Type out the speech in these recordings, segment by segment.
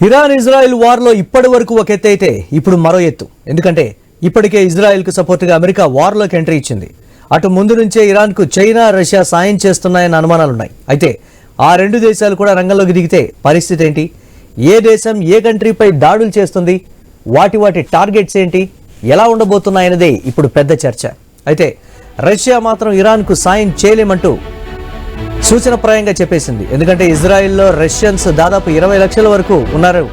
Iran Israel వార్లో ఇప్పటి వరకు ఒక ఎత్తు అయితే ఇప్పుడు మరో ఎత్తు. ఎందుకంటే ఇప్పటికే ఇజ్రాయెల్కు సపోర్టుగా అమెరికా వార్లోకి ఎంట్రీ ఇచ్చింది. అటు ముందు నుంచే ఇరాన్కు చైనా, రష్యా సాయం చేస్తున్నాయన్న అనుమానాలున్నాయి. అయితే ఆ రెండు దేశాలు కూడా రంగంలోకి దిగితే పరిస్థితి ఏంటి? ఏ దేశం ఏ కంట్రీపై దాడులు చేస్తుంది? వాటి టార్గెట్స్ ఏంటి? ఎలా ఉండబోతున్నాయన్నదే ఇప్పుడు పెద్ద చర్చ. అయితే రష్యా మాత్రం ఇరాన్కు సాయం చేయలేమంటూ సూచనప్రాయంగా చెప్పేసింది. ఎందుకంటే ఇజ్రాయెల్లో రష్యన్స్ దాదాపు 20 లక్షల వరకు ఉన్నారు.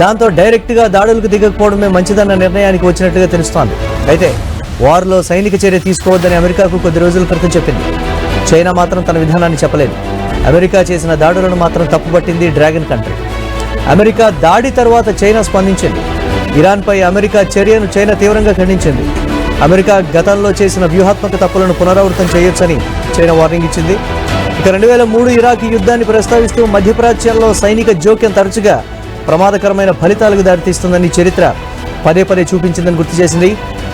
దాంతో డైరెక్ట్గా దాడులకు దిగకపోవడమే మంచిదన్న నిర్ణయానికి వచ్చినట్లుగా తెలుస్తోంది. అయితే వార్లో సైనిక చర్య తీసుకోవద్దని అమెరికాకు కొద్ది రోజుల క్రితం చెప్పింది. చైనా మాత్రం తన విధానాన్ని చెప్పలేదు. అమెరికా చేసిన దాడులను మాత్రం తప్పుపట్టింది డ్రాగన్ కంట్రీ. అమెరికా దాడి తర్వాత చైనా స్పందించింది. ఇరాన్పై అమెరికా చర్యను చైనా తీవ్రంగా ఖండించింది. అమెరికా గతంలో చేసిన వ్యూహాత్మక తప్పులను పునరావృతం చేయొచ్చని చైనా వార్నింగ్ ఇచ్చింది. ఇక 2003 ఇరాక్ యుద్ధాన్ని ప్రస్తావిస్తూ మధ్యప్రాచ్యంలో సైనిక జోక్యం తరచుగా ప్రమాదకరమైన ఫలితాలకు దారితీస్తుందని చరిత్ర పదే చూపించిందని గుర్తు చేసింది.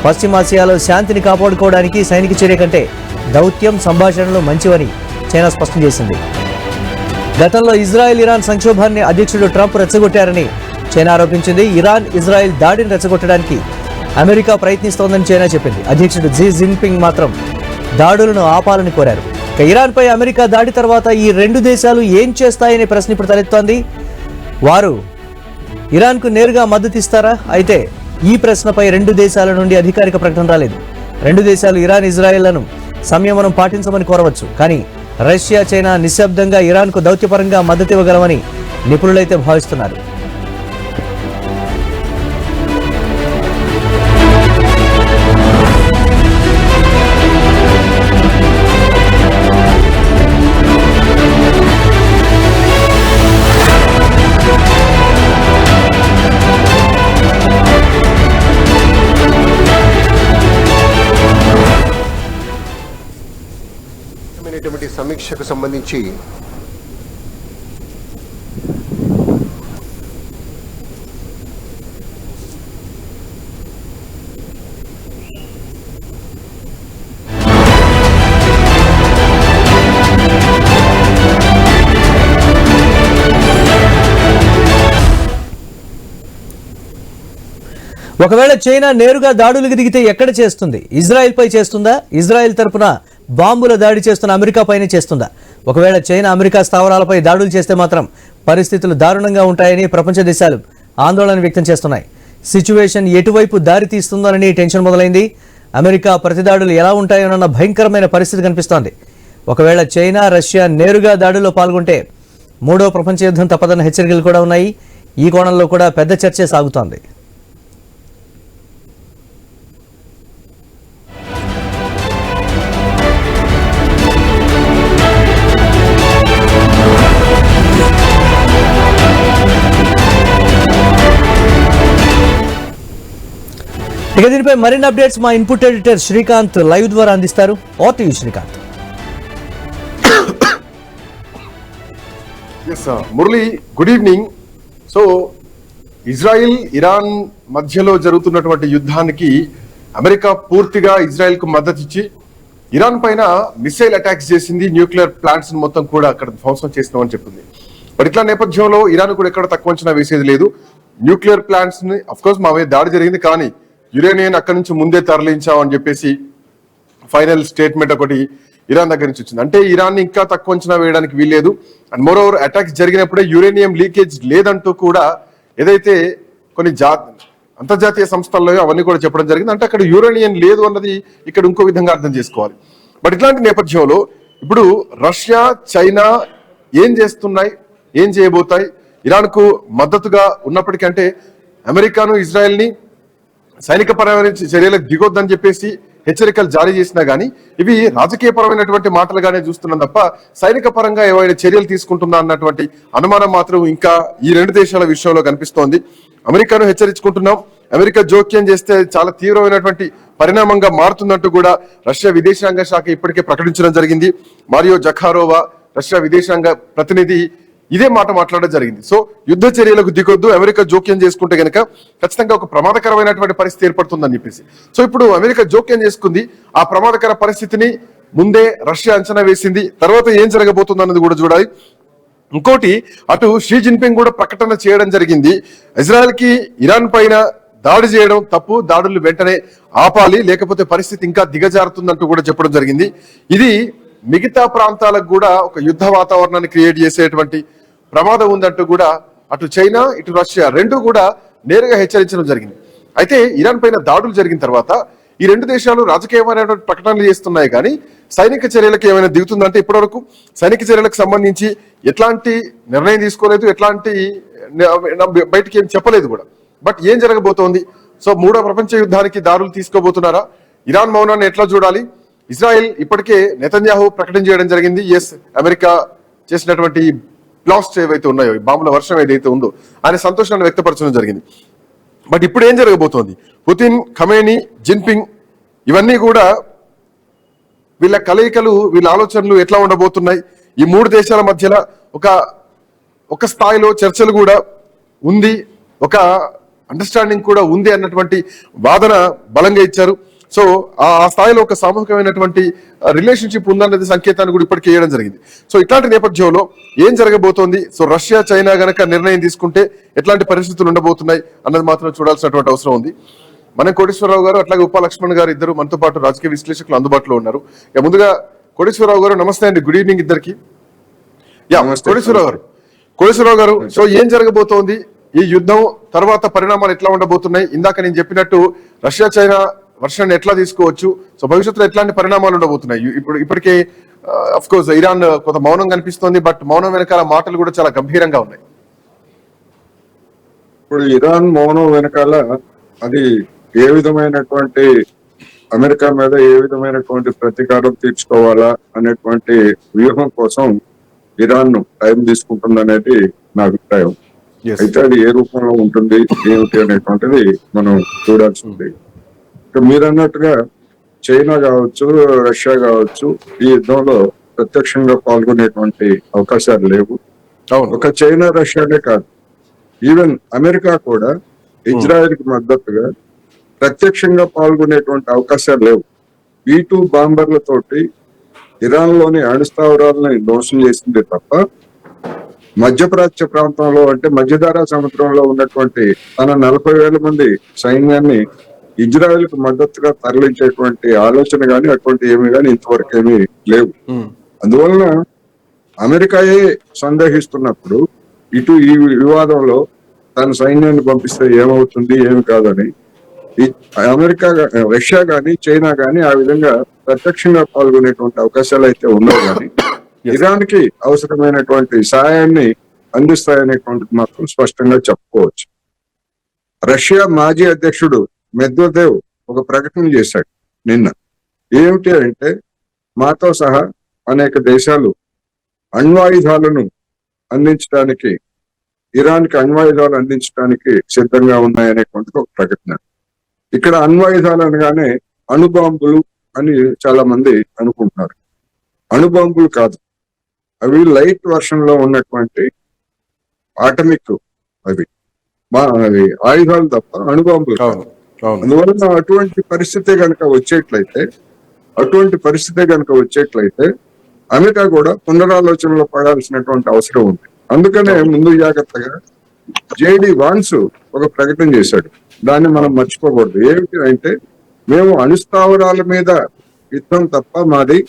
పశ్చిమాసియాలో శాంతిని కాపాడుకోవడానికి సైనిక చర్య కంటే దౌత్యం, సంభాషణలు మంచివని చైనా స్పష్టం చేసింది. గతంలో ఇరాన్ సంక్షోభాన్ని అధ్యక్షుడు ట్రంప్ రెచ్చగొట్టారని చైనా ఆరోపించింది. ఇరాన్ ఇజ్రాయెల్ దాడిని రెచ్చగొట్టడానికి అమెరికా ప్రయత్నిస్తోందని చైనా చెప్పింది. అధ్యక్షుడు జీ జిన్పింగ్ మాత్రం దాడులను ఆపాలని కోరారు. ఇక ఇరాన్పై అమెరికా దాడి తర్వాత ఈ రెండు దేశాలు ఏం చేస్తాయనే ప్రశ్న ఇప్పుడు తలెత్తోంది. వారు ఇరాన్కు నేరుగా మద్దతు ఇస్తారా? అయితే ఈ ప్రశ్నపై రెండు దేశాల నుండి అధికారిక ప్రకటన రాలేదు. రెండు దేశాలు ఇరాన్, ఇజ్రాయెల్లను సంయమనం పాటించమని కోరవచ్చు. కానీ రష్యా, చైనా నిశ్శబ్దంగా ఇరాన్కు దౌత్యపరంగా మద్దతు ఇవ్వగలమని నిపుణులైతే భావిస్తున్నారు. సమీక్షకు సంబంధించి ఒకవేళ చైనా నేరుగా దాడులకు దిగితే ఎక్కడ చేస్తుంది? ఇజ్రాయెల్ పై చేస్తుందా? ఇజ్రాయెల్ తరపున బాంబుల దాడి చేస్తున్న అమెరికా పైనే చేస్తుందా? ఒకవేళ చైనా అమెరికా స్థావరాలపై దాడులు చేస్తే మాత్రం పరిస్థితులు దారుణంగా ఉంటాయని ప్రపంచ దేశాలు ఆందోళన వ్యక్తం చేస్తున్నాయి. సిచ్యువేషన్ ఎటువైపు దారి తీస్తుందోనని టెన్షన్ మొదలైంది. అమెరికా ప్రతిదాడులు ఎలా ఉంటాయోనన్న భయంకరమైన పరిస్థితి కనిపిస్తోంది. ఒకవేళ చైనా, రష్యా నేరుగా దాడుల్లో పాల్గొంటే మూడో ప్రపంచ యుద్ధం తప్పదన్న హెచ్చరికలు కూడా ఉన్నాయి. ఈ కోణంలో కూడా పెద్ద చర్చే సాగుతోంది. ఇక దీనిపై మరిన్ని అప్డేట్స్ మా ఇన్పుట్ ఎడిటర్ శ్రీకాంత్ లైవ్ ద్వారా అందిస్తారు. Over to you Srikanth. Murali, good evening. So Israel, Iran మధ్యలో జరుగుతున్నటువంటి యుద్ధానికి అమెరికా పూర్తిగా ఇజ్రాయెల్ కు మద్దతు ఇచ్చి ఇరాన్ పైన మిసైల్ అటాక్స్ చేసింది. న్యూక్లియర్ ప్లాంట్స్ మొత్తం కూడా అక్కడ ధ్వంసం చేస్తామని చెప్పింది. మరి ఇట్లా నేపథ్యంలో ఇరాన్ కూడా ఎక్కడ తక్కువ అంచనా వేసేది లేదు. న్యూక్లియర్ ప్లాంట్స్ ని అఫ్ కోర్స్ మా మీద దాడి జరిగింది, కానీ యురేనియన్ అక్కడి నుంచి ముందే తరలించామని చెప్పేసి ఫైనల్ స్టేట్మెంట్ ఒకటి ఇరాన్ దగ్గర నుంచి వచ్చింది. అంటే ఇరాన్ ఇంకా తక్కువ అంచనా వేయడానికి వీల్లేదు. అండ్ మోర్ ఓవర్ అటాక్స్ జరిగినప్పుడే యురేనియం లీకేజ్ లేదంటూ కూడా ఏదైతే కొన్ని అంతర్జాతీయ సంస్థల్లో అవన్నీ కూడా చెప్పడం జరిగింది. అంటే అక్కడ యురేనియం లేదు అన్నది ఇక్కడ ఇంకో విధంగా అర్థం చేసుకోవాలి. బట్ ఇట్లాంటి నేపథ్యంలో ఇప్పుడు రష్యా, చైనా ఏం చేస్తున్నాయి, ఏం చేయబోతాయి? ఇరాన్కు మద్దతుగా ఉన్నప్పటికంటే అమెరికాను, ఇజ్రాయెల్ ని సైనిక పరమైన చర్యలకు దిగొద్దని చెప్పేసి హెచ్చరికలు జారీ చేసినా గానీ ఇవి రాజకీయ పరమైనటువంటి మాటలుగానే చూస్తున్నాం తప్ప సైనిక పరంగా ఏవైనా చర్యలు తీసుకుంటుందా అన్నటువంటి అనుమానం మాత్రం ఇంకా ఈ రెండు దేశాల విషయంలో కనిపిస్తోంది. అమెరికాను హెచ్చరించుకుంటున్నాం, అమెరికా జోక్యం చేస్తే చాలా తీవ్రమైనటువంటి పరిణామంగా మారుతుందంటూ కూడా రష్యా విదేశాంగ శాఖ ఇప్పటికే ప్రకటించడం జరిగింది. మారియో జఖారోవా రష్యా విదేశాంగ ప్రతినిధి ఇదే మాట మాట్లాడడం జరిగింది. సో యుద్ధ చర్యలకు దిగొద్దు, అమెరికా జోక్యం చేసుకుంటే కనుక ఖచ్చితంగా ఒక ప్రమాదకరమైనటువంటి పరిస్థితి ఏర్పడుతుందని చెప్పేసి. సో ఇప్పుడు అమెరికా జోక్యం చేసుకుంది. ఆ ప్రమాదకర పరిస్థితిని ముందే రష్యా అంచనా వేసింది. తర్వాత ఏం జరగబోతుంది అన్నది కూడా చూడాలి. ఇంకోటి అటు షీ జిన్పింగ్ కూడా ప్రకటన చేయడం జరిగింది, ఇజ్రాయెల్ కి ఇరాన్ పైన దాడి చేయడం తప్పు, దాడులు వెంటనే ఆపాలి, లేకపోతే పరిస్థితి ఇంకా దిగజారుతుందంటూ కూడా చెప్పడం జరిగింది. ఇది మిగతా ప్రాంతాలకు కూడా ఒక యుద్ధ వాతావరణాన్ని క్రియేట్ చేసేటువంటి ప్రమాదం ఉందంటూ కూడా అటు చైనా ఇటు రష్యా రెండు కూడా నేరుగా హెచ్చరించడం జరిగింది. అయితే ఇరాన్ పైన దాడులు జరిగిన తర్వాత ఈ రెండు దేశాలు రాజకీయమైనటువంటి ప్రకటనలు చేస్తున్నాయి, కానీ సైనిక చర్యలకు ఏమైనా దిగుతుందంటే ఇప్పటివరకు సైనిక చర్యలకు సంబంధించి ఎట్లాంటి నిర్ణయం తీసుకోలేదు, ఎట్లాంటి బయటికి ఏం చెప్పలేదు కూడా. బట్ ఏం జరగబోతోంది? సో మూడో ప్రపంచ యుద్ధానికి దారులు తీసుకోబోతున్నారా? ఇరాన్ మౌనాన్ని ఎట్లా చూడాలి? ఇజ్రాయెల్ ఇప్పటికే నెతన్యాహు ప్రకటన చేయడం జరిగింది, ఎస్ అమెరికా చేసినటువంటి బ్లాస్ట్ ఏవైతే ఉన్నాయో, బాంబుల వర్షం ఏదైతే ఉందో ఆయన సంతోషాన్ని వ్యక్తపరచడం జరిగింది. బట్ ఇప్పుడు ఏం జరగబోతోంది? పుతిన్, ఖమేనీ, జిన్పింగ్ ఇవన్నీ కూడా వీళ్ళ కలయికలు, వీళ్ళ ఆలోచనలు ఎట్లా ఉండబోతున్నాయి? ఈ మూడు దేశాల మధ్యలో ఒక స్థాయిలో చర్చలు కూడా ఉంది, ఒక అండర్స్టాండింగ్ కూడా ఉంది అన్నటువంటి వాదన బలంగా ఇచ్చారు. సో ఆ స్థాయిలో ఒక సామూహికమైనటువంటి రిలేషన్షిప్ ఉందన్నది సంకేతాన్ని కూడా ఇప్పటికే వేయడం జరిగింది. సో ఇట్లాంటి నేపథ్యంలో ఏం జరగబోతోంది? సో రష్యా, చైనా గనక నిర్ణయం తీసుకుంటే ఎట్లాంటి పరిస్థితులు ఉండబోతున్నాయి అన్నది మాత్రం చూడాల్సినటువంటి అవసరం ఉంది. మనం కోటేశ్వరరావు గారు అట్లాగే ఉప లక్ష్మణ్ గారు ఇద్దరు మనతో పాటు రాజకీయ విశ్లేషకులు అందుబాటులో ఉన్నారు. ముందుగా కోటేశ్వరరావు గారు నమస్తే అండి, గుడ్ ఈవినింగ్ ఇద్దరికి. కోటేశ్వరరావు గారు, సో ఏం జరగబోతోంది? ఈ యుద్ధం తర్వాత పరిణామాలు ఎట్లా ఉండబోతున్నాయి? ఇందాక నేను చెప్పినట్టు రష్యా, చైనా వర్షాన్ని ఎట్లా తీసుకోవచ్చు? సో భవిష్యత్తులో ఎట్లాంటి పరిణామాలు ఉండబోతున్నాయి? ఇప్పటికే అఫ్ కోర్స్ ఇరాన్ కొంత మౌనం కనిపిస్తోంది, బట్ మౌనం వెనకాల మాటలు కూడా చాలా గంభీరంగా ఉన్నాయి. ఇప్పుడు ఇరాన్ మౌనం వెనకాల అది ఏ విధమైనటువంటి అమెరికా మీద ఏ విధమైనటువంటి ప్రతీకారం తీర్చుకోవాలా అనేటువంటి వ్యూహం కోసం ఇరాన్ టైం తీసుకుంటుందనేది నా అభిప్రాయం. అయితే అది ఏ రూపంలో ఉంటుంది ఏమిటి అనేటువంటిది మనం చూడాల్సి ఉంది. మీరు అన్నట్టుగా చైనా కావచ్చు, రష్యా కావచ్చు, ఈ యుద్ధంలో ప్రత్యక్షంగా పాల్గొనేటువంటి అవకాశాలు లేవు. ఒక చైనా, రష్యానే కాదు, ఈవెన్ అమెరికా కూడా ఇజ్రాయెల్ కి మద్దతుగా ప్రత్యక్షంగా పాల్గొనేటువంటి అవకాశాలు లేవు. B-2 బాంబర్లతోటి ఇరాన్ లోని అణుస్థావరాలని ధ్వంసం చేసింది తప్ప మధ్యప్రాచ్య ప్రాంతంలో అంటే మధ్యధారా సముద్రంలో ఉన్నటువంటి తన 40,000 మంది సైన్యాన్ని ఇజ్రాయెల్ కు మద్దతుగా తరలించేటువంటి ఆలోచన గాని అటువంటి ఏమి గాని ఇంతవరకు ఏమీ లేవు. అందువలన అమెరికాయే సందేహిస్తున్నప్పుడు ఇటు ఈ వివాదంలో తన సైన్యాన్ని పంపిస్తే ఏమవుతుంది ఏమి కాదని అమెరికా, రష్యా గాని చైనా గాని ఆ విధంగా ప్రత్యక్షంగా పాల్గొనేటువంటి అవకాశాలు అయితే ఉన్నావు కానీ ఇరాన్ కి అవసరమైనటువంటి సహాయాన్ని అందిస్తాయనేటువంటిది మాత్రం స్పష్టంగా చెప్పుకోవచ్చు. రష్యా మాజీ అధ్యక్షుడు మెద్వదేవ్ ఒక ప్రకటన చేశాడు నిన్న. ఏమిటి అంటే, మాతో సహా అనేక దేశాలు అణ్వాయుధాలను అందించడానికి, ఇరాన్ కి అణ్వాయుధాలు అందించడానికి సిద్ధంగా ఉన్నాయనేటువంటిది ఒక ప్రకటన. ఇక్కడ అణ్వాయుధాలు అనగానే అణుబాంబులు అని చాలా మంది అనుకుంటున్నారు. అణుబాంబులు కాదు, అవి లైట్ వర్షన్ లో ఉన్నటువంటి ఆటమిక్ అవి ఆయుధాలు తప్ప అణుబాంబులు కాదు. అందువలన అటువంటి పరిస్థితి కనుక వచ్చేట్లయితే అమెరికా కూడా పునరాలోచనలో పడాల్సినటువంటి అవసరం ఉంది. అందుకనే ముందు జాగ్రత్తగా JD వాన్స్ ఒక ప్రకటన చేశాడు. దాన్ని మనం మర్చిపోకూడదు. ఏమిటి అంటే, మేము అణుస్థావరాల మీద యుద్ధం తప్ప మాది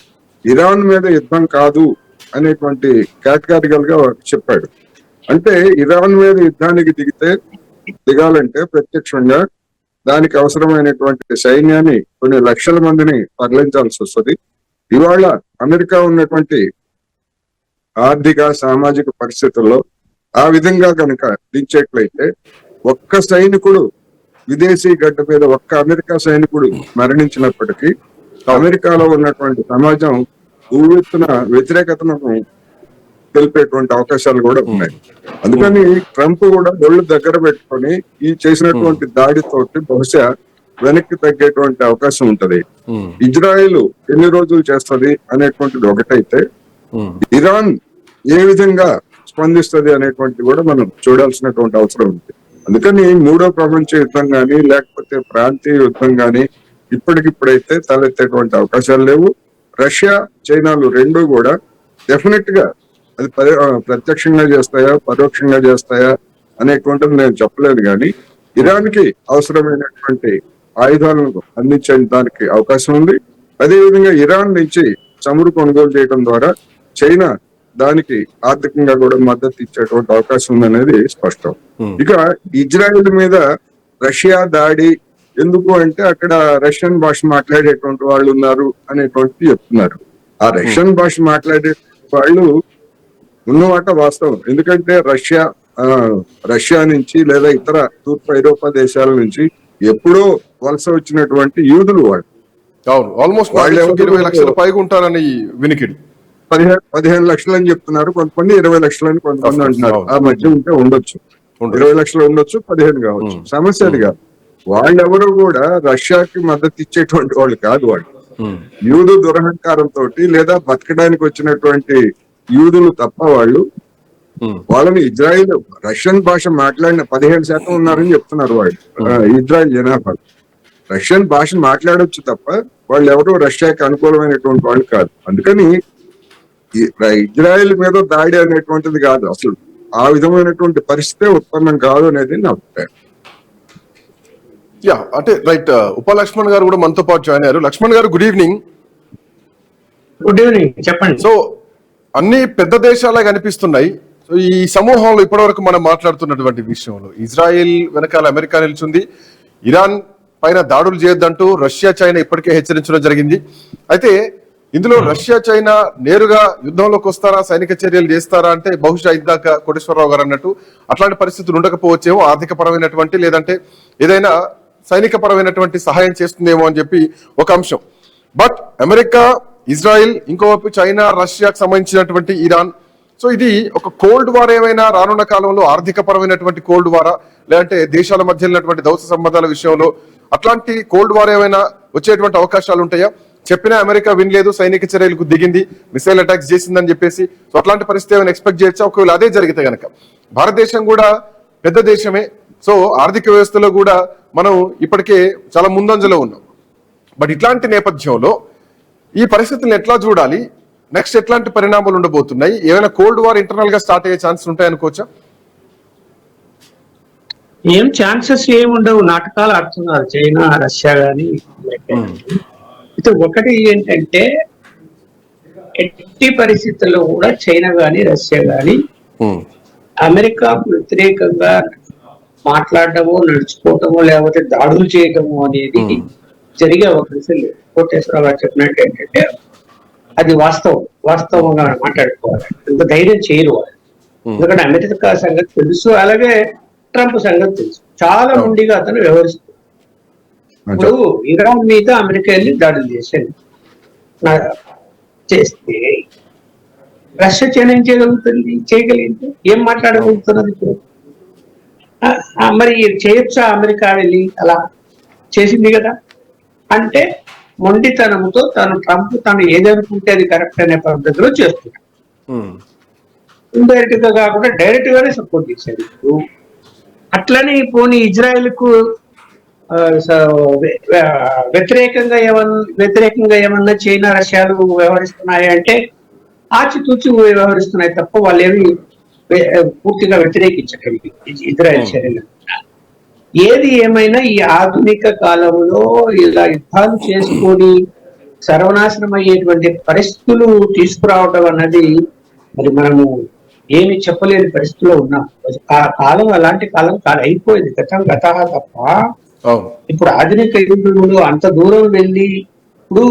ఇరాన్ మీద యుద్ధం కాదు అనేటువంటి కేటగారికల్ గా చెప్పాడు. అంటే ఇరాన్ మీద యుద్ధానికి దిగాలంటే ప్రత్యక్షంగా దానికి అవసరమైనటువంటి సైన్యాన్ని కొన్ని లక్షల మందిని తరలించాల్సి వస్తుంది. ఇవాళ అమెరికా ఉన్నటువంటి ఆర్థిక సామాజిక పరిస్థితుల్లో ఆ విధంగా కనుక దించేట్లయితే ఒక్క సైనికుడు విదేశీ గడ్డ మీద ఒక్క అమెరికా సైనికుడు మరణించినప్పటికీ అమెరికాలో ఉన్నటువంటి సమాజం ఊవెత్తున వ్యతిరేకతను తెలిపేటువంటి అవకాశాలు కూడా ఉన్నాయి. అందుకని ట్రంప్ కూడా ఒళ్ళు దగ్గర పెట్టుకొని ఈ చేసినటువంటి దాడితోటి బహుశా వెనక్కి తగ్గేటువంటి అవకాశం ఉంటది. ఇజ్రాయెల్ ఎన్ని రోజులు చేస్తుంది అనేటువంటిది ఒకటైతే, ఇరాన్ ఏ విధంగా స్పందిస్తుంది అనేటువంటి కూడా మనం చూడాల్సినటువంటి అవసరం ఉంది. అందుకని మూడో ప్రపంచ యుద్ధం గాని లేకపోతే ప్రాంతీయ యుద్ధం గాని ఇప్పటికిప్పుడైతే తలెత్తేటువంటి అవకాశాలు లేవు. రష్యా, చైనాలు రెండు కూడా డెఫినెట్ గా అది ప్రత్యక్షంగా చేస్తాయా పరోక్షంగా చేస్తాయా అనేటువంటిది నేను చెప్పలేదు, కానీ ఇరాన్కి అవసరమైనటువంటి ఆయుధాలను అందించడానికి అవకాశం ఉంది. అదేవిధంగా ఇరాన్ నుంచి చమురు కొనుగోలు చేయడం ద్వారా చైనా దానికి ఆర్థికంగా కూడా మద్దతు ఇచ్చేటువంటి అవకాశం ఉందనేది స్పష్టం. ఇక ఇజ్రాయెల్ మీద రష్యా దాడి ఎందుకు అంటే అక్కడ రష్యన్ భాష మాట్లాడేటువంటి వాళ్ళు ఉన్నారు అనేటువంటిది చెప్తున్నారు. ఆ రష్యన్ భాష మాట్లాడే వాళ్ళు ఉన్నమాట వాస్తవం. ఎందుకంటే రష్యా నుంచి లేదా ఇతర తూర్పు ఐరోపా దేశాల నుంచి ఎప్పుడో వలస వచ్చినటువంటి యూదులు వాళ్ళు. అవును, ఆల్మోస్ట్ 20 లక్షల పైగా ఉంటారని వినికిడి. 15 లక్షలు అని చెప్తున్నారు, కొంతమంది 20 లక్షలు అని కొంతమంది అంటున్నారు. ఆ మధ్య ఉంటే ఉండొచ్చు, 20 లక్షలు ఉండొచ్చు, 15 కావచ్చు. సమస్య అది కాదు. వాళ్ళెవరూ కూడా రష్యాకి మద్దతు ఇచ్చేటువంటి వాళ్ళు కాదు. వాళ్ళు యూదు దురహంకారంతో లేదా బతకడానికి వచ్చినటువంటి యూదులు తప్ప వాళ్ళని ఇజ్రాయిల్ రష్యన్ భాష మాట్లాడిన 15% ఉన్నారని చెప్తున్నారు వాళ్ళు. ఇజ్రాయిల్ జనాభా రష్యన్ భాష మాట్లాడొచ్చు తప్ప వాళ్ళు ఎవరు రష్యాకి అనుకూలమైనటువంటి వాళ్ళు కాదు. అందుకని ఇజ్రాయిల్ మీద దాడి అనేటువంటిది కాదు, అసలు ఆ విధమైనటువంటి పరిస్థితే ఉత్పన్నం కాదు అనేది నా అభిప్రాయం. యా, అంటే రైట్. ఉప లక్ష్మణ్ గారు కూడా మనతో పాటు జాయిన్ అయ్యారు. లక్ష్మణ్ గారు, గుడ్ ఈవినింగ్. గుడ్ ఈవినింగ్, చెప్పండి. సో అన్ని పెద్ద దేశాలే కనిపిస్తున్నాయి. సో ఈ సమూహంలో ఇప్పటివరకు మనం మాట్లాడుతున్నటువంటి విషయంలో ఇజ్రాయెల్ వెనకాల అమెరికా నిల్చుంది. ఇరాన్ పైన దాడులు చేయొద్దంటూ రష్యా చైనా ఇప్పటికే హెచ్చరించడం జరిగింది. అయితే ఇందులో రష్యా చైనా నేరుగా యుద్ధంలోకి వస్తారా, సైనిక చర్యలు చేస్తారా అంటే బహుశా ఇందాక కోటేశ్వరరావు గారు అన్నట్టు అట్లాంటి పరిస్థితులు ఉండకపోవచ్చేమో. ఆర్థిక పరమైనటువంటి లేదంటే ఏదైనా సైనిక పరమైనటువంటి సహాయం చేస్తుందేమో అని చెప్పి ఒక అంశం. బట్ అమెరికా, ఇజ్రాయిల్, ఇంకోవైపు చైనా, రష్యాకు సంబంధించినటువంటి ఇరాన్. సో ఇది ఒక కోల్డ్ వార్ ఏమైనా రానున్న కాలంలో ఆర్థిక పరమైనటువంటి కోల్డ్ వారా, లేదంటే దేశాల మధ్య ఉన్నటువంటి దౌత్య సంబంధాల విషయంలో అట్లాంటి కోల్డ్ వార్ ఏమైనా వచ్చేటువంటి అవకాశాలు ఉంటాయా? చెప్పినా అమెరికా వినలేదు, సైనిక చర్యలకు దిగింది, మిసైల్ అటాక్స్ చేసిందని చెప్పేసి. సో అట్లాంటి పరిస్థితి ఏమైనా ఎక్స్పెక్ట్ చేయొచ్చా? ఒకవేళ అదే జరిగితే గనక భారతదేశం కూడా పెద్ద దేశమే. సో ఆర్థిక వ్యవస్థలో కూడా మనం ఇప్పటికే చాలా ముందంజలో ఉన్నాం. బట్ ఇట్లాంటి నేపథ్యంలో ఈ పరిస్థితులను ఎట్లా చూడాలి? నెక్స్ట్ ఎట్లాంటి పరిణామాలు ఉండబోతున్నాయి? ఏమైనా కోల్డ్ వార్ ఇంటర్నల్ గా స్టార్ట్ అయ్యే ఛాన్స్ ఉంటాయనుకోవచ్చా? ఏం ఛాన్సెస్ ఏముండవు, నాటకాలు ఆడుతున్నారు చైనా, రష్యా గాని. అయితే ఒకటి ఏంటంటే ఎట్టి పరిస్థితుల్లో కూడా చైనా గాని రష్యా గాని అమెరికాకు వ్యతిరేకంగా మాట్లాడటమో, నడుచుకోవటమో, లేకపోతే దాడులు చేయటము అనేది జరిగే అవకాశం లేదు. కోటేశ్వరరావు గారు చెప్పినట్టు ఏంటంటే అది వాస్తవంగా మాట్లాడుకోవాలి. ఇంత ధైర్యం చేయరు వాళ్ళు. ఎందుకంటే అమెరికా సంగతి తెలుసు, అలాగే ట్రంప్ సంగతి తెలుసు. చాలా ముండిగా అతను వ్యవహరిస్తుంది. ఇప్పుడు ఇరాన్ మీద అమెరికా వెళ్ళి దాడులు చేస్తే రష్యా చైనా ఏం చేయగలిగింది? ఏం మాట్లాడగలుగుతున్నది ఇప్పుడు? మరి చేయొచ్చా? అమెరికా వెళ్ళి అలా చేసింది కదా. అంటే మొండితనంతో ట్రంప్ ఏదనుకుంటే అది కరెక్ట్ అనే పద్ధతిలో చేస్తున్నాడు. ఇండైరెక్ట్ గా కాకుండా డైరెక్ట్ గానే సపోర్ట్ చేశాడు. అట్లనే పోనీ ఇజ్రాయెల్ కు వ్యతిరేకంగా ఏమన్నా చైనా, రష్యాలు వ్యవహరిస్తున్నాయి అంటే ఆచితూచి వ్యవహరిస్తున్నాయి తప్ప వాళ్ళు ఏమి పూర్తిగా వ్యతిరేకించకండి ఇజ్రాయెల్ చర్యలు. ఏది ఏమైనా ఈ ఆధునిక కాలంలో ఇలా యుద్ధాలు చేసుకొని సర్వనాశనం అయ్యేటువంటి పరిస్థితులు తీసుకురావడం అన్నది మరి మనము ఏమి చెప్పలేని పరిస్థితిలో ఉన్నాం. కాలం అలాంటి కాలం అయిపోయింది, గత తప్ప. ఇప్పుడు ఆధునిక యుద్ధంలో అంత దూరం వెళ్ళి ఇప్పుడు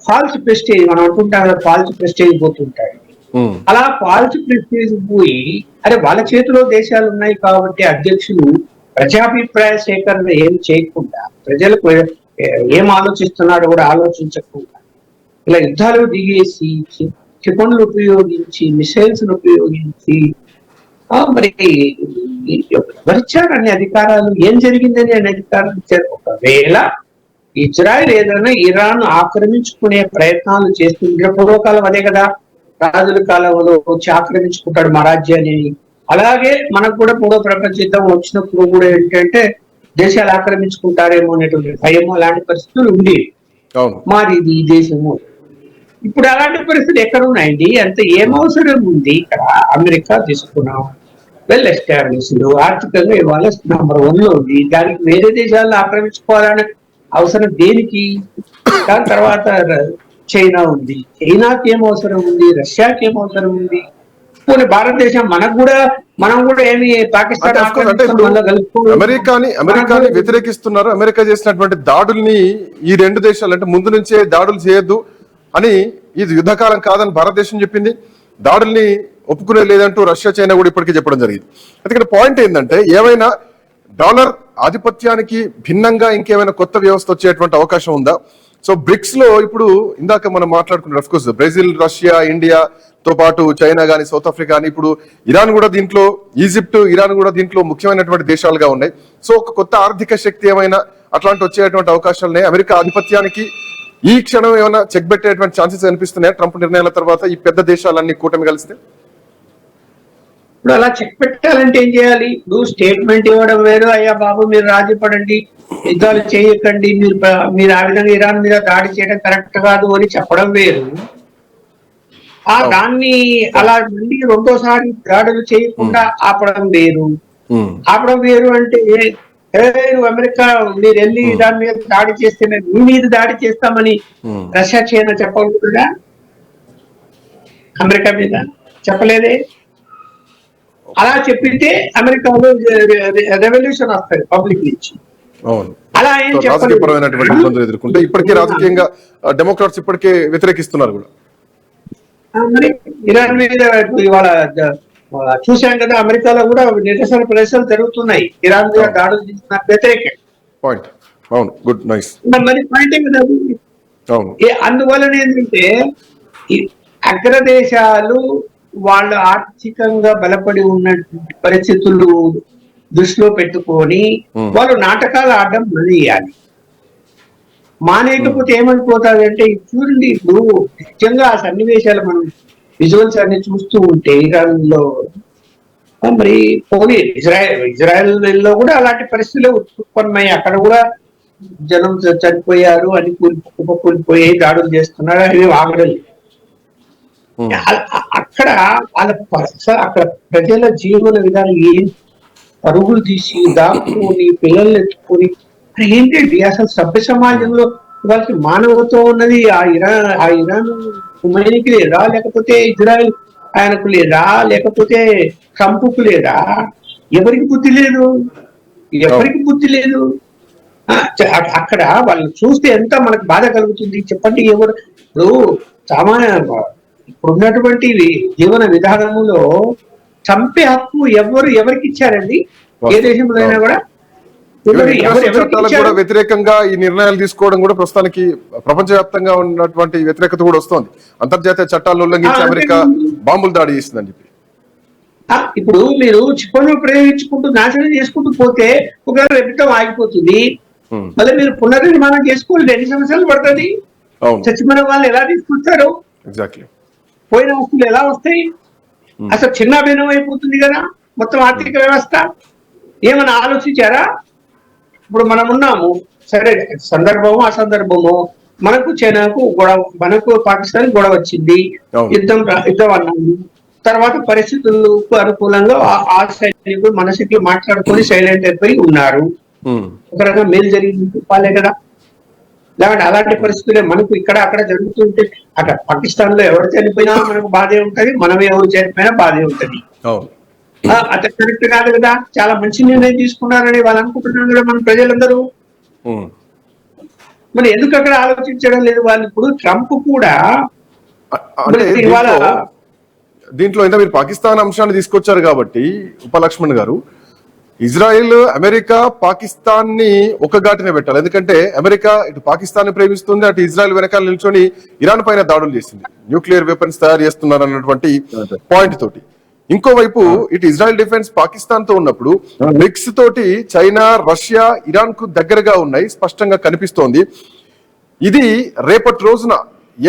ఫాల్స్ ప్రెస్టేజ్ మనం అనుకుంటాం కదా, ఫాల్స్ ప్రెస్టేజ్ పోతుంటాయి. అలా ఫాల్స్ ప్రెస్టేజ్ పోయి అరే వాళ్ళ చేతిలో దేశాలు ఉన్నాయి కాబట్టి అధ్యక్షులు ప్రజాభిప్రాయ సేకరణ ఏం చేయకుండా, ప్రజలకు ఏం ఆలోచిస్తున్నాడో కూడా ఆలోచించకుండా ఇలా యుద్ధాలు దిగేసి క్షిపణులు ఉపయోగించి, మిసైల్స్ ఉపయోగించి మరి ఎవరిచ్చారు అన్ని అధికారాలు? ఏం జరిగిందని అన్ని అధికారాలు ఇచ్చారు. ఒకవేళ ఇజ్రాయెల్ ఏదైనా ఇరాన్ ఆక్రమించుకునే ప్రయత్నాలు చేస్తుంటే పూర్వకాలం అదే కదా, రాజుల కాలంలో వచ్చి ఆక్రమించుకుంటాడు మా రాజ్యాన్ని. అలాగే మనకు కూడా మూడో ప్రపంచ యుద్ధం వచ్చినప్పుడు కూడా ఏంటంటే దేశాలు ఆక్రమించుకుంటారేమో అనేటువంటి భయము, అలాంటి పరిస్థితులు ఉండేవి. మాది ఇది ఈ దేశము ఇప్పుడు అలాంటి పరిస్థితులు ఎక్కడ ఉన్నాయండి? అంత ఏం అవసరం ఉంది ఇక్కడ? అమెరికా తీసుకున్నాం, వెల్ ఎస్టాబ్లిష్డ్, ఆర్థికంగా ఇవాళ నంబర్ 1 లో ఉంది. దానికి వేరే దేశాలను ఆక్రమించుకోవాలనే అవసరం దేనికి? దాని తర్వాత చైనా ఉంది. చైనాకి ఏం అవసరం ఉంది? రష్యాకి ఏం అవసరం ఉంది? పోనీ భారతదేశం మనం కూడా ఏమి పాకిస్తాన్ అంటే ఇప్పుడు అమెరికాని వ్యతిరేకిస్తున్నారు. అమెరికా చేసినటువంటి దాడుల్ని ఈ రెండు దేశాలు అంటే ముందు నుంచే దాడులు చేయొద్దు అని, ఇది యుద్ధకాలం కాదని భారతదేశం చెప్పింది. దాడుల్ని ఒప్పుకునే లేదంటూ రష్యా, చైనా కూడా ఇప్పటికే చెప్పడం జరిగింది. అయితే ఇక్కడ పాయింట్ ఏంటంటే, ఏమైనా డాలర్ ఆధిపత్యానికి భిన్నంగా ఇంకేమైనా కొత్త వ్యవస్థ వచ్చేటువంటి అవకాశం ఉందా? సో బ్రిక్స్ లో ఇప్పుడు ఇందాక మనం మాట్లాడుకున్నాం, అఫ్ కోర్స్ బ్రెజిల్, రష్యా, ఇండియాతో పాటు చైనా గానీ, సౌత్ ఆఫ్రికా కానీ, ఇప్పుడు ఇరాన్ కూడా దీంట్లో, ఈజిప్ట్, ఇరాన్ కూడా దీంట్లో ముఖ్యమైనటువంటి దేశాలుగా ఉన్నాయి. సో ఒక కొత్త ఆర్థిక శక్తి ఏమైనా అట్లాంటి వచ్చేటువంటి అవకాశాలు ఉన్నాయి. అమెరికా ఆధిపత్యానికి ఈ క్షణం ఏమైనా చెక్ పెట్టేటువంటి ఛాన్సెస్ అనిపిస్తున్నాయా ట్రంప్ నిర్ణయాల తర్వాత ఈ పెద్ద దేశాలన్నీ కూటమి కలిస్తే? ఇప్పుడు అలా చెక్ పెట్టాలంటే ఏం చేయాలి? నువ్వు స్టేట్మెంట్ ఇవ్వడం వేరు, అయ్యా బాబు మీరు రాజీ పడండి, యుద్ధాలు చేయకండి, మీరు ఆ విధంగా ఇరాన్ మీద దాడి చేయడం కరెక్ట్ కాదు అని చెప్పడం వేరు. దాన్ని అలా మళ్ళీ రెండోసారి దాడులు చేయకుండా ఆపడం వేరు. ఆపడం వేరు అంటే, నువ్వు అమెరికా మీరు వెళ్ళి ఇరాన్ మీద దాడి చేస్తే మీ మీద దాడి చేస్తామని రష్యా, చైనా చెప్పకూడదా? అమెరికా మీద చెప్పలేదే. అలా చెప్పితే అమెరికాలో రెవల్యూషన్ వస్తుంది పబ్లిక్ నుంచి. అలా ఏం చెప్పలేదు. ఎదుర్కొంటే ఇప్పటికే రాజకీయంగా డెమోక్రాట్స్ ఇప్పటికే వ్యతిరేకిస్తున్నారు కూడా. మరి ఇరాన్ మీద ఇవాళ చూసాం కదా, అమెరికాలో కూడా నిరసన ప్రదర్శనలు జరుగుతున్నాయి ఇరాన్ మీద దాడులు చేసిన వ్యతిరేకంగా. పాయింట్. అవును, గుడ్, నైస్. మరి పాయింటే కదా. అందువలన ఏంటంటే అగ్రదేశాలు వాళ్ళు ఆర్థికంగా బలపడి ఉన్నటువంటి పరిస్థితులు దృష్టిలో పెట్టుకొని వాళ్ళు నాటకాలు ఆడడం మానేయాలి. మానేయకపోతే ఏమైపోతాదంటే, చూడండి ఇప్పుడు నిజంగా ఆ సన్నివేశాలు మనం విజువల్స్ అన్ని చూస్తూ ఉంటే ఇరాన్ లో, మరి పోనీ ఇజ్రాయెల్ లో కూడా అలాంటి పరిస్థితులు ఉత్పన్నమయ్యాయి. అక్కడ కూడా జనం చనిపోయారు, అని కూలిపోయి దాడులు చేస్తున్నారు, అవి ఆగడం. అక్కడ అక్కడ ప్రజల జీవన విధానం ఏం, పరుగులు తీసి దాక్కుని పిల్లల్ని ఎత్తుకొని, ఏంటండి అసలు సభ్య సమాజంలో వాళ్ళకి మానవత్వం ఉన్నది ఆ ఇరాన్ ఖుమైనీకి లేదా, లేకపోతే ఇజ్రాయెల్ ఆయనకు లేదా, లేకపోతే ట్రంప్కు లేదా? ఎవరికి బుద్ధి లేదు, ఎవరికి బుద్ధి లేదు. అక్కడ వాళ్ళని చూస్తే ఎంత మనకు బాధ కలుగుతుంది చెప్పండి. ఎవరు ఇప్పుడు సామాన్య ఇప్పుడున్నటువంటి జీవన విధానములో చంపే హక్కు ఎవరికి ఇచ్చారండి? ఏ దేశంలో అయినా కూడా కూడా వ్యతిరేకంగా ఈ నిర్ణయాలు తీసుకోవడం కూడా ప్రస్తుతానికి ప్రపంచవ్యాప్తంగా ఉన్నటువంటి వ్యతిరేకత కూడా వస్తోంది. అంతర్జాతీయ చట్టాలను ఉల్లంఘించి అమెరికా బాంబులు దాడి చేసిందని చెప్పి. ఇప్పుడు మీరు క్షిపణులు ప్రయోగించుకుంటూ నాశనం చేసుకుంటూ పోతే ఒకవేళ యుద్ధం ఆగిపోతుంది. మళ్ళీ మీరు పునర్నిర్మాణం చేసుకోవాలి, 2 సంవత్సరాలు పడుతుంది. చచ్చిపోయిన వాళ్ళు ఎలా తీసుకొస్తారు? పోయిన వస్తువులు ఎలా వస్తాయి? అసలు చిన్న భిన్నం అయిపోతుంది కదా మొత్తం ఆర్థిక వ్యవస్థ. ఏమైనా ఆలోచించారా? ఇప్పుడు మనం ఉన్నాము, సరే సందర్భము అసందర్భము, మనకు చైనాకు గొడవ, మనకు పాకిస్తాన్ గొడవ వచ్చింది, యుద్ధం అన్నాము. తర్వాత పరిస్థితులకు అనుకూలంగా ఆ సైనికులు మన సైట్లు మాట్లాడుకొని సైలెంట్ అయిపోయి ఉన్నారు. ఒక రకంగా మేలు జరిగింది చెప్పాలే కదా. లేదంటే అలాంటి పరిస్థితులే మనకు ఇక్కడ అక్కడ జరుగుతుంటే, అక్కడ పాకిస్తాన్ లో ఎవరు చనిపోయినా మనకు బాధే ఉంటది, మనం ఎవరు చనిపోయినా బాధే ఉంటది. అది కరెక్ట్ కాదు కదా. చాలా మంచి నిర్ణయం తీసుకున్నారని వాళ్ళు అనుకుంటున్నారు కదా మన ప్రజలందరూ. మరి ఎందుకు అక్కడ ఆలోచించడం లేదు వాళ్ళు? ఇప్పుడు ట్రంప్ కూడా దీంట్లో అయితే మీరు పాకిస్తాన్ అంశాన్ని తీసుకొచ్చారు కాబట్టి, ఉపలక్ష్మణ్ గారు, ఇజ్రాయెల్, అమెరికా పాకిస్తాన్ ని ఒక ఘాటిన పెట్టాలి. ఎందుకంటే అమెరికా ఇటు పాకిస్తాన్ ని ప్రేమిస్తుంది, అటు ఇజ్రాయెల్ వెనకాల నిల్చొని ఇరాన్ పైన దాడులు చేసింది, న్యూక్లియర్ వెపన్స్ తయారు చేస్తున్నారు అన్నటువంటి పాయింట్ తోటి. ఇంకోవైపు ఇటు ఇజ్రాయెల్ డిఫెన్స్ పాకిస్తాన్ తో ఉన్నప్పుడు బ్రిక్స్ తోటి చైనా, రష్యా, ఇరాన్ కు దగ్గరగా ఉన్నాయి, స్పష్టంగా కనిపిస్తోంది. ఇది రేపటి రోజున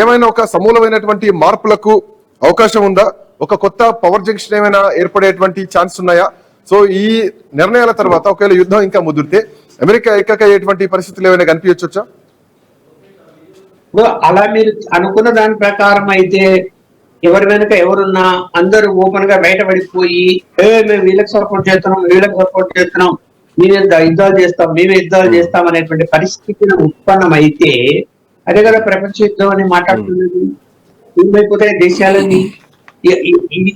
ఏమైనా ఒక సమూలమైనటువంటి మార్పులకు అవకాశం ఉందా? ఒక కొత్త పవర్ జంక్షన్ ఏమైనా ఏర్పడేటువంటి ఛాన్స్ ఉన్నాయా? సో ఈ నిర్ణయాల తర్వాత ఒకవేళ యుద్ధం ఇంకా ముదిరితే అమెరికా ఏకకయ్యేటువంటి పరిస్థితులు ఏమైనా కనిపించవచ్చా? అలా మీరు అనుకున్న దాని ప్రకారం అయితే ఎవరి వెనుక ఎవరున్నా అందరూ ఓపెన్ గా బయటపడిపోయి మేము వీళ్ళకి సపోర్ట్ చేస్తున్నాం, వీళ్ళకి సపోర్ట్ చేస్తున్నాం, మేమే యుద్ధాలు చేస్తాం, మేమే యుద్ధాలు చేస్తాం అనేటువంటి పరిస్థితిని ఉత్పన్నం అయితే అదే కదా ప్రపంచ యుద్ధం అని మాట్లాడుతున్నది. ఏమైపోతాయి దేశాలన్నీ?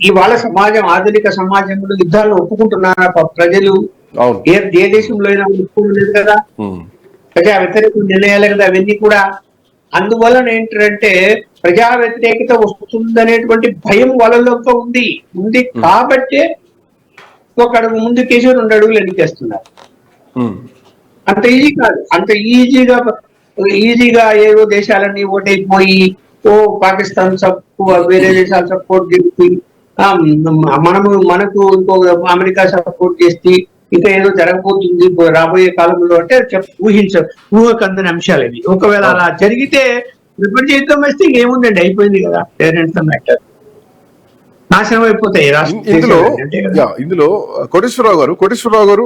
ఇవాళ సమాజం, ఆధునిక సమాజంలో యుద్ధాలను ఒప్పుకుంటున్నారా ప్రజలు? ఏ దేశంలో అయినా ఒప్పుకోలేదు కదా. ప్రజా వ్యతిరేక నిర్ణయాలు కదా అవన్నీ కూడా. అందువలన ఏంటంటే ప్రజా వ్యతిరేకత వస్తుందనేటువంటి భయం వాళ్ళలో ఉంది కాబట్టే ఒక అడుగు ముందుకేసి 2 అడుగులు వెనకేస్తున్నారు. అంత ఈజీ కాదు. అంత ఈజీగా ఏదో దేశాలన్నీ ఓటైపోయి పాకిస్తాన్ వేరే దేశాలు సపోర్ట్ చేసి మనకు ఇంకో అమెరికా సపోర్ట్ చేసి ఇంకా ఏదో జరగబోతుంది రాబోయే కాలంలో అంటే ఊహకందని అంశాలు ఇవి. ఒకవేళ అలా జరిగితే ప్రపంచ యుద్ధం వస్తే ఏముందండి, అయిపోయింది కదా. పేరెంట్స్ మ్యాటర్ నాశనం అయిపోతాయి ఇందులో కోటేశ్వరరావు గారు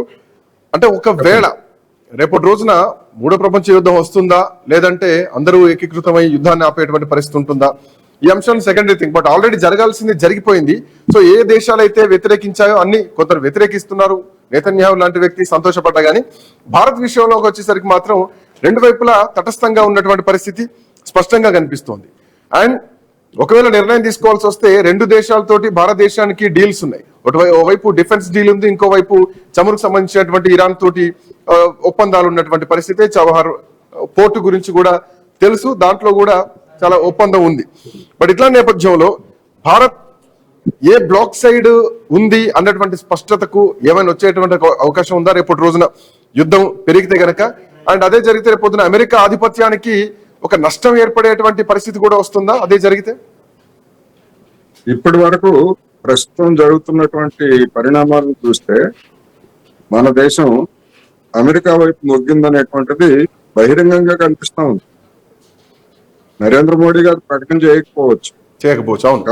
అంటే ఒకవేళ రేపటి రోజున 3వ ప్రపంచ యుద్ధం వస్తుందా, లేదంటే అందరూ ఏకీకృతమై యుద్ధాన్ని ఆపేటువంటి పరిస్థితి ఉంటుందా, ఈ అంశం సెకండరీ థింగ్. బట్ ఆల్రెడీ జరగాల్సింది జరిగిపోయింది. సో ఏ దేశాలు అయితే వ్యతిరేకించాయో అన్ని కొందరు వ్యతిరేకిస్తున్నారు. నేతన్యాహు లాంటి వ్యక్తి సంతోషపడ్డా గానీ భారత్ విషయంలోకి వచ్చేసరికి మాత్రం 2 వైపులా తటస్థంగా ఉన్నటువంటి పరిస్థితి స్పష్టంగా కనిపిస్తోంది. అండ్ ఒకవేళ నిర్ణయం తీసుకోవాల్సి వస్తే 2 దేశాలతోటి భారతదేశానికి డీల్స్ ఉన్నాయి. ఓవైపు డిఫెన్స్ డీల్ ఉంది, ఇంకోవైపు చమురుకు సంబంధించినటువంటి ఇరాన్ తోటి ఒప్పందాలు ఉన్నటువంటి పరిస్థితి. చబహార్ పోర్టు గురించి కూడా తెలుసు, దాంట్లో కూడా చాలా ఒప్పందం ఉంది. బట్ ఇట్లా నేపథ్యంలో భారత్ ఏ బ్లాక్ సైడ్ ఉంది అన్నటువంటి స్పష్టతకు ఏమైనా వచ్చేటువంటి అవకాశం ఉందా రేపటి రోజున యుద్ధం పెరిగితే గనక? అండ్ అదే జరిగితే రేపొద్దున అమెరికా ఆధిపత్యానికి ఒక నష్టం ఏర్పడేటువంటి పరిస్థితి కూడా వస్తుందా అదే జరిగితే? ఇప్పటి వరకు ప్రస్తుతం జరుగుతున్నటువంటి పరిణామాలను చూస్తే మన దేశం అమెరికా వైపు మొగ్గిందనేటువంటిది బహిరంగంగా కనిపిస్తా ఉంది. నరేంద్ర మోడీ గారు ప్రకటన చేయకపోవచ్చు అవును,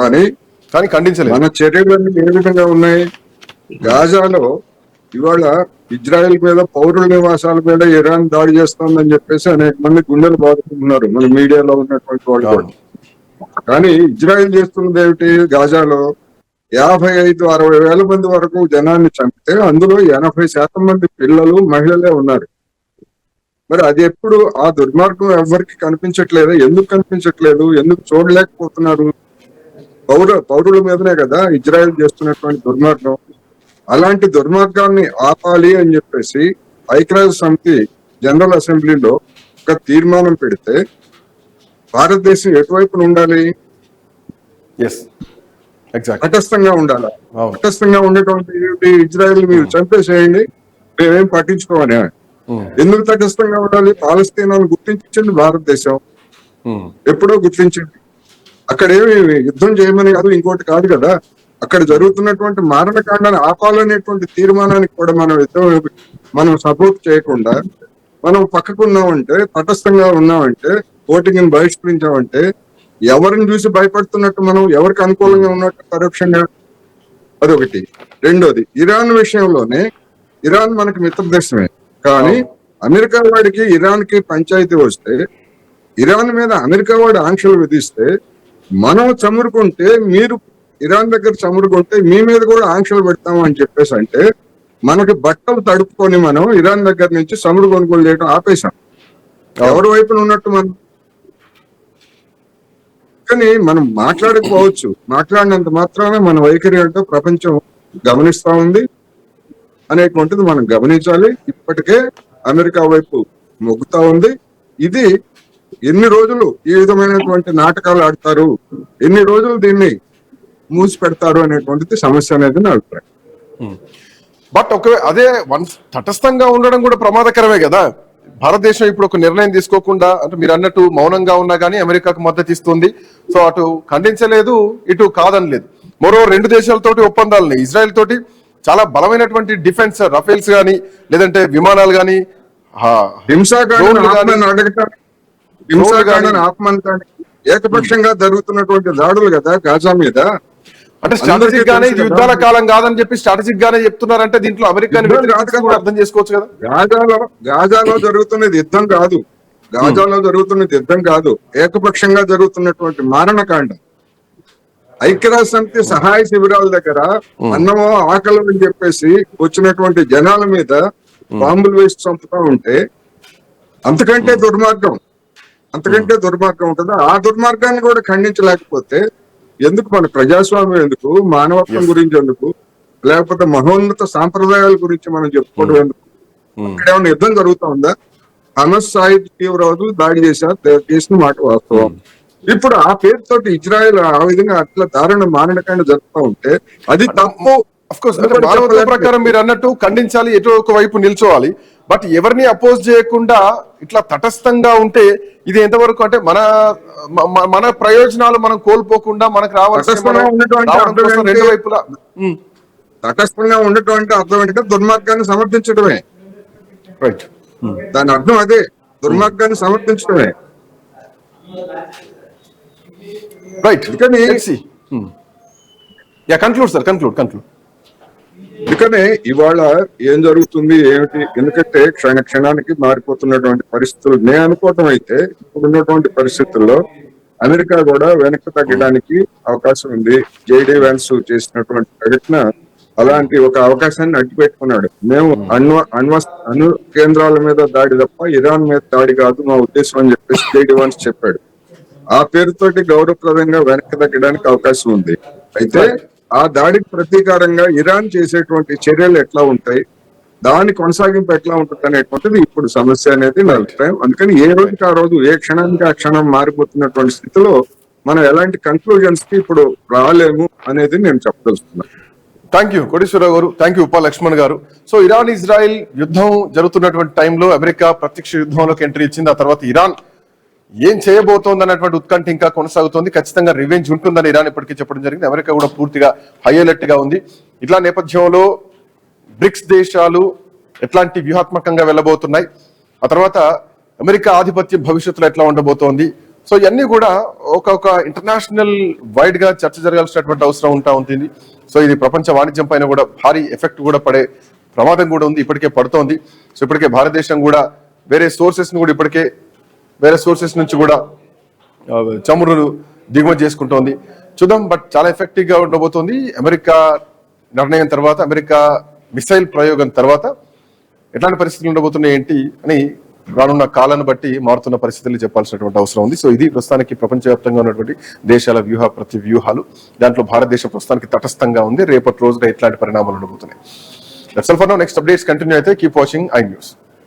కానీ ఖండించలేదు. మన చర్యలన్నీ ఏ విధంగా ఉన్నాయి? గాజాలో ఇవాళ ఇజ్రాయెల్ మీద పౌరుల నివాసాల మీద ఇరాన్ దాడి చేస్తోందని చెప్పేసి అనేక మంది గుండెలు బాదుకుంటున్నారు మన మీడియాలో ఉన్నటువంటి వాళ్ళు కూడా. కానీ ఇజ్రాయెల్ చేస్తున్నది ఏమిటి? గాజాలో 55-60 వేల మంది వరకు జనాన్ని చంపితే అందులో 80% మంది పిల్లలు, మహిళలే ఉన్నారు. మరి అది ఎప్పుడు ఆ దుర్మార్గం ఎవరికి కనిపించట్లేదు? ఎందుకు కనిపించట్లేదు? ఎందుకు చూడలేకపోతున్నారు? పౌరుల మీదనే కదా ఇజ్రాయెల్ చేస్తున్నటువంటి దుర్మార్గం. అలాంటి దుర్మార్గాన్ని ఆపాలి అని చెప్పేసి ఐక్యరాజ్య సమితి జనరల్ అసెంబ్లీలో ఒక తీర్మానం పెడితే భారతదేశం ఎటువైపున ఉండాలి? తటస్థంగా ఉండాలి. తటస్థంగా ఉండేటువంటి ఇజ్రాయెల్ మీరు చంపేసేయండి, మేమేం పట్టించుకోమని. ఎందుకు తటస్థంగా ఉండాలి? పాలస్తీనాను గుర్తించింది భారతదేశం, ఎప్పుడో గుర్తించింది. అక్కడ ఏమి యుద్ధం చేయమని కాదు, ఇంకోటి కాదు కదా. అక్కడ జరుగుతున్నటువంటి మారణకాండాన్ని ఆపాలనేటువంటి తీర్మానానికి కూడా మనం సపోర్ట్ చేయకుండా మనం పక్కకున్నామంటే, తటస్థంగా ఉన్నామంటే, ఓటింగ్ బహిష్కరించామంటే ఎవరిని చూసి భయపడుతున్నట్టు, మనం ఎవరికి అనుకూలంగా ఉన్నట్టు పరోక్షంగా? అదొకటి. రెండోది, ఇరాన్ విషయంలోనే ఇరాన్ మనకి మిత్రదేశమే, కానీ అమెరికా వాడికి ఇరాన్ కి పంచాయతీ వస్తే, ఇరాన్ మీద అమెరికా వాడు ఆంక్షలు విధిస్తే, మనం చమురుకుంటే, మీరు ఇరాన్ దగ్గర చమురుకుంటే మీ మీద కూడా ఆంక్షలు పెడతాము అని చెప్పేసి అంటే మనకి బట్టలు తడుపుకొని మనం ఇరాన్ దగ్గర నుంచి చమురు కొనుగోలు చేయడం ఆపేశాం. ఎవరి వైపున ఉన్నట్టు మనం? కానీ మనం మాట్లాడకపోవచ్చు, మాట్లాడినంత మాత్రాన మన వైఖరి అంటే ప్రపంచం గమనిస్తా ఉంది అనేటువంటిది మనం గమనించాలి. ఇప్పటికే అమెరికా వైపు మొగ్గుతా ఉంది. ఇది ఎన్ని రోజులు ఈ విధమైనటువంటి నాటకాలు ఆడతారు, ఎన్ని రోజులు దీన్ని మూసి పెడతారు అనేటువంటిది సమస్య అనేది నా అభిప్రాయం. బట్ అదే తటస్థంగా ఉండడం కూడా ప్రమాదకరమే కదా. భారతదేశం ఇప్పుడు ఒక నిర్ణయం తీసుకోకుండా, అంటే మీరు అన్నట్టు మౌనంగా ఉన్నా కానీ అమెరికాకు మద్దతు ఇస్తుంది. సో అటు ఖండించలేదు, ఇటు కాదనలేదు. మరో 2 దేశాలతోటి ఒప్పందాలని, ఇజ్రాయెల్ తోటి చాలా బలమైనటువంటి డిఫెన్స్ రఫేల్స్ గానీ, లేదంటే విమానాలు గానీ, ఏకపక్షంగా జరుగుతున్నటువంటి దాడులు కదా గాజా మీద. అంటే స్ట్రాటజిక్ గానే ఇది యుద్ధాల కాలం కాదని చెప్పి స్ట్రాటజిక్ గానే చెప్తున్నారంటే దీంట్లో అమెరికాని అర్థం చేసుకోవచ్చు కదా. గాజాలో జరుగుతున్నది యుద్ధం కాదు. గాజాలో జరుగుతున్నది యుద్ధం కాదు, ఏకపక్షంగా జరుగుతున్నటువంటి మారణకాండ. ఐక్యరాజ్య సమితి సహాయ శిబిరాల దగ్గర అన్నమో ఆకలి అని చెప్పేసి వచ్చినటువంటి జనాల మీద బాంబులు వేసి చంపుతా ఉంటే అంతకంటే దుర్మార్గం ఉంటుందా? ఆ దుర్మార్గాన్ని కూడా ఖండించలేకపోతే ఎందుకు మన ప్రజాస్వామ్యం, ఎందుకు మానవత్వం గురించి ఎందుకు, లేకపోతే మహోన్నత సాంప్రదాయాల గురించి మనం చెప్పుకోవడం ఎందుకు? ఇక్కడ ఏమైనా యుద్ధం జరుగుతా ఉందా? హమస్ సాయుధ తీవ్రవాదులు దాడి చేసిన మాట వాస్తవం. ఇప్పుడు ఆ పేరుతోటి ఇజ్రాయెల్ ఆ విధంగా అట్లా దారుణ మారణకాండ జరుపుతూ ఉంటే అది తప్పు. మానవత్వం ప్రకారం మీరు అన్నట్టు ఖండించాలి, ఎటు ఒక వైపు నిల్చోవాలి. బట్ ఎవరిని అపోజ్ చేయకుండా ఇట్లా తటస్థంగా ఉంటే ఇది ఎంతవరకు అంటే మన ప్రయోజనాలు మనం కోల్పోకుండా మనకు రావాల్సిన రెండు వైపులా తటస్థంగా ఉండటం అర్థం ఏంటంటే దుర్మార్గాన్ని సమర్థించడమే. రైట్, దాని అర్థం అదే, దుర్మార్గాన్ని సమర్థించడమే. రైట్. కన్క్లూడ్. అందుకనే ఇవాళ ఏం జరుగుతుంది ఏమిటి, ఎందుకంటే క్షణానికి మారిపోతున్నటువంటి పరిస్థితులు నేను అనుకోవటం అయితే ఇప్పుడున్నటువంటి పరిస్థితుల్లో అమెరికా కూడా వెనక్కి తగ్గడానికి అవకాశం ఉంది. జేడీ వ్యాన్స్ చేసినటువంటి ప్రకటన అలాంటి ఒక అవకాశాన్ని అడ్డుపెట్టుకున్నాడు. మేము అణు కేంద్రాల మీద దాడి తప్ప ఇరాన్ మీద దాడి కాదు మా ఉద్దేశం అని చెప్పేసి జేడీ వ్యాన్స్ చెప్పాడు. ఆ పేరుతోటి గౌరవప్రదంగా వెనక్కి తగ్గడానికి అవకాశం ఉంది. అయితే ఆ దాడికి ప్రతీకారంగా ఇరాన్ చేసేటువంటి చర్యలు ఎట్లా ఉంటాయి, దాని కొనసాగింపు ఎట్లా ఉంటుంది అనేటువంటిది ఇప్పుడు సమస్య అనేది నా అభిప్రాయం. అందుకని ఏ రోజుకి ఆ రోజు, ఏ క్షణానికి ఆ క్షణం మారిపోతున్నటువంటి స్థితిలో మనం ఎలాంటి కన్క్లూజన్స్ కి ఇప్పుడు రాలేము అనేది నేను చెప్పదలుచుకున్నాను. థ్యాంక్ యూ కోటేశ్వరరావు గారు, థ్యాంక్ యూ ఉప్పా లక్ష్మణ్ గారు. సో ఇరాన్ ఇజ్రాయెల్ యుద్ధం జరుగుతున్నటువంటి టైంలో అమెరికా ప్రత్యక్ష యుద్ధంలోకి ఎంట్రీ ఇచ్చింది. ఆ తర్వాత ఇరాన్ ఏం చేయబోతోంది అన్నటువంటి ఉత్కంఠ ఇంకా కొనసాగుతోంది. ఖచ్చితంగా రివెంజ్ ఉంటుందని ఇరాన్ ఇప్పటికీ చెప్పడం జరిగింది. అమెరికా కూడా పూర్తిగా హై అలర్ట్ గా ఉంది. ఇట్లా నేపథ్యంలో బ్రిక్స్ దేశాలు ఎట్లాంటి వ్యూహాత్మకంగా వెళ్ళబోతున్నాయి, ఆ తర్వాత అమెరికా ఆధిపత్యం భవిష్యత్తులో ఎట్లా ఉండబోతోంది, సో ఇవన్నీ కూడా ఒక ఇంటర్నేషనల్ వైడ్ గా చర్చ జరగాల్సినటువంటి అవసరం ఉంటుంది. సో ఇది ప్రపంచ వాణిజ్యం పైన కూడా భారీ ఎఫెక్ట్ కూడా పడే ప్రమాదం కూడా ఉంది, ఇప్పటికే పడుతోంది. సో ఇప్పటికే భారతదేశం కూడా వేరే సోర్సెస్ నుంచి కూడా చమురును దిగుమతి చేసుకుంటోంది. చూద్దాం, బట్ చాలా ఎఫెక్టివ్ గా ఉండబోతోంది. అమెరికా నిర్ణయం తర్వాత, అమెరికా మిసైల్ ప్రయోగం తర్వాత ఎట్లాంటి పరిస్థితులు ఉండబోతున్నాయి ఏంటి అని రానున్న కాలాన్ని బట్టి మారుతున్న పరిస్థితులు చెప్పాల్సినటువంటి అవసరం ఉంది. సో ఇది ప్రస్తుతానికి ప్రపంచవ్యాప్తంగా ఉన్నటువంటి దేశాల ప్రతి వ్యూహాలు. దాంట్లో భారతదేశం ప్రస్తుతానికి తటస్థంగా ఉంది. రేపటి రోజున ఎట్లాంటి పరిణామాలు ఉండబోతున్నాయి. నెక్స్ట్ అప్డేట్స్ కంటిన్యూ అయితే కీప్ వాచింగ్ ఐ న్యూస్.